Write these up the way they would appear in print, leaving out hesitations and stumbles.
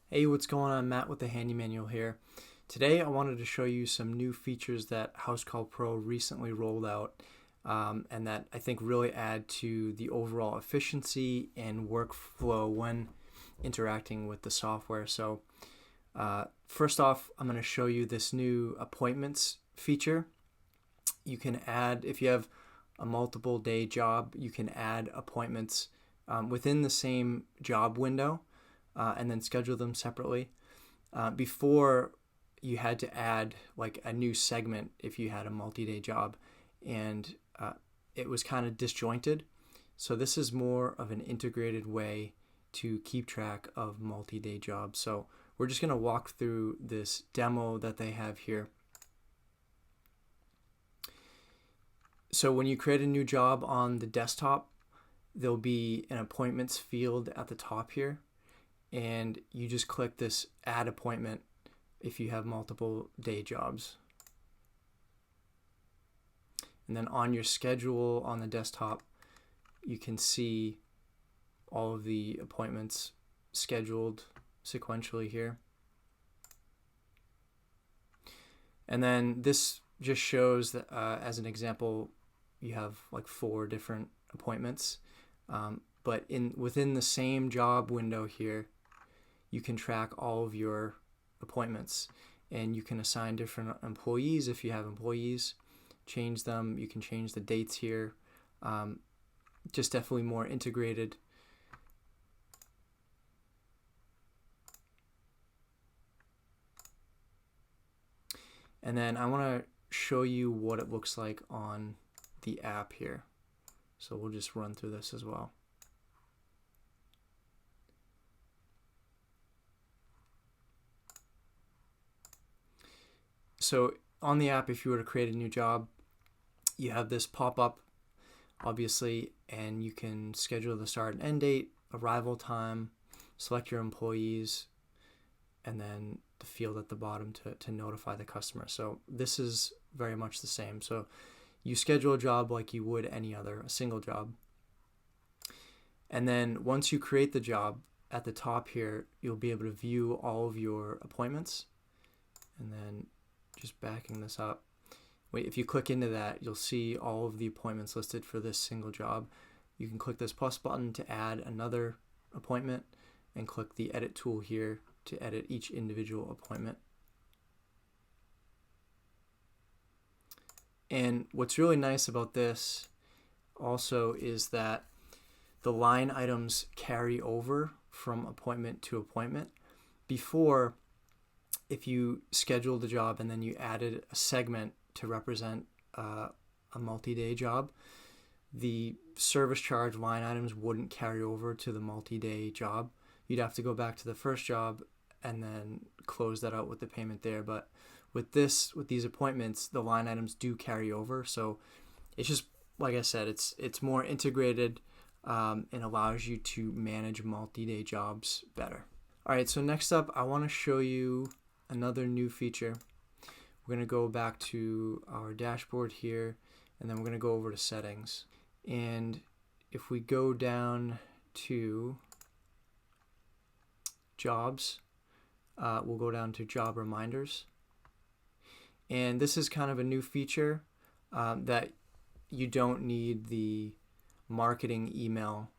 Hey, what's going on? Matt with the Handyman here. Today I wanted to show you some new features that Housecall Pro recently rolled out and that I think really add to the overall efficiency and workflow when interacting with the software. First off, I'm going to show you this new appointments feature. You can add, if you have a multiple day job, you can add appointments within the same job window and then schedule them separately. Before, you had to add like a new segment if you had a multi-day job, and it was kind of disjointed. So this is more of an integrated way to keep track of multi-day jobs. So we're just going to walk through this demo that they have here. So when you create a new job on the desktop, there'll be an appointments field at the top here, and you just click this add appointment if you have multiple day jobs. And then on your schedule on the desktop, you can see all of the appointments scheduled sequentially here. And then this just shows that as an example, you have like 4 different appointments, but within the same job window here, you can track all of your appointments, and you can assign different employees if you have employees, change them. You can change the dates here. Just definitely more integrated. And then I want to show you what it looks like on the app here. So we'll just run through this as well. So on the app, if you were to create a new job, you have this pop-up, obviously, and you can schedule the start and end date, arrival time, select your employees, and then the field at the bottom to notify the customer. So this is very much the same. So you schedule a job like you would any other, a single job. And then once you create the job, at the top here, you'll be able to view all of your appointments. And then just backing this up, if you click into that, you'll see all of the appointments listed for this single job. You can click this plus button to add another appointment, and click the edit tool here to edit each individual appointment. And what's really nice about this also is that the line items carry over from appointment to appointment. Before, if you scheduled a job and then you added a segment to represent a multi-day job, the service charge line items wouldn't carry over to the multi-day job. You'd have to go back to the first job and then close that out with the payment there. But with these appointments, the line items do carry over. So it's just, like I said, it's more integrated and allows you to manage multi-day jobs better. All right, so next up, I want to show you another new feature. We're going to go back to our dashboard here, and then we're going to go over to settings. And if we go down to jobs, we'll go down to job reminders. And this is kind of a new feature that you don't need the marketing email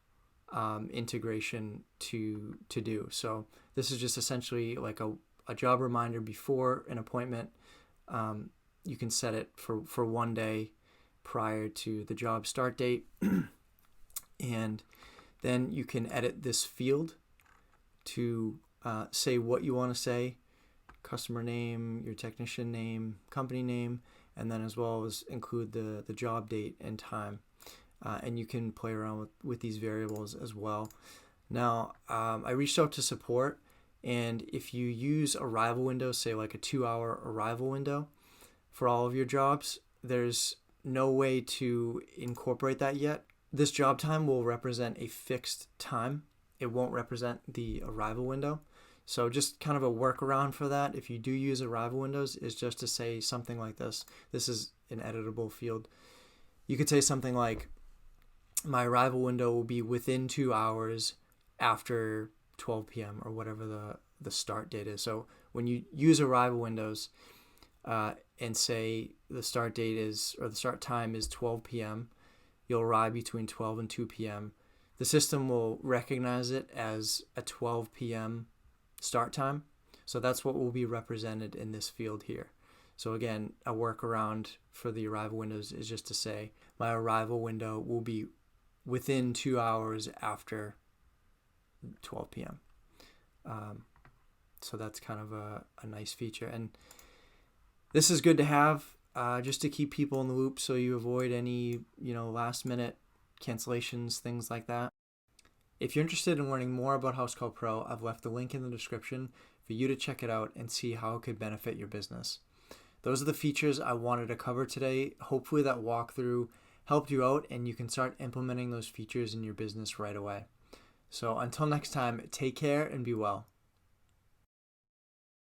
integration to do. So this is just essentially like a job reminder before an appointment. You can set it for 1 day prior to the job start date. And then you can edit this field to say what you want to say, customer name, your technician name, company name, and then as well as include the job date and time. And you can play around with these variables as well. Now, I reached out to support, and if you use arrival windows, say like a 2-hour arrival window for all of your jobs, there's no way to incorporate that yet. This job time will represent a fixed time. It won't represent the arrival window. So just kind of a workaround for that, if you do use arrival windows, is just to say something like this. This is an editable field. You could say something like, my arrival window will be within 2 hours after 12 p.m. or whatever the start date is. So when you use arrival windows and say the start date is, or the start time is 12 p.m., you'll arrive between 12 and 2 p.m. The system will recognize it as a 12 p.m. start time. So that's what will be represented in this field here. So again, a workaround for the arrival windows is just to say my arrival window will be within 2 hours after 12 p.m. So that's kind of a nice feature. And this is good to have just to keep people in the loop so you avoid any, last minute cancellations, things like that. If you're interested in learning more about Housecall Pro, I've left the link in the description for you to check it out and see how it could benefit your business. Those are the features I wanted to cover today. Hopefully that walkthrough helped you out and you can start implementing those features in your business right away. So until next time, take care and be well.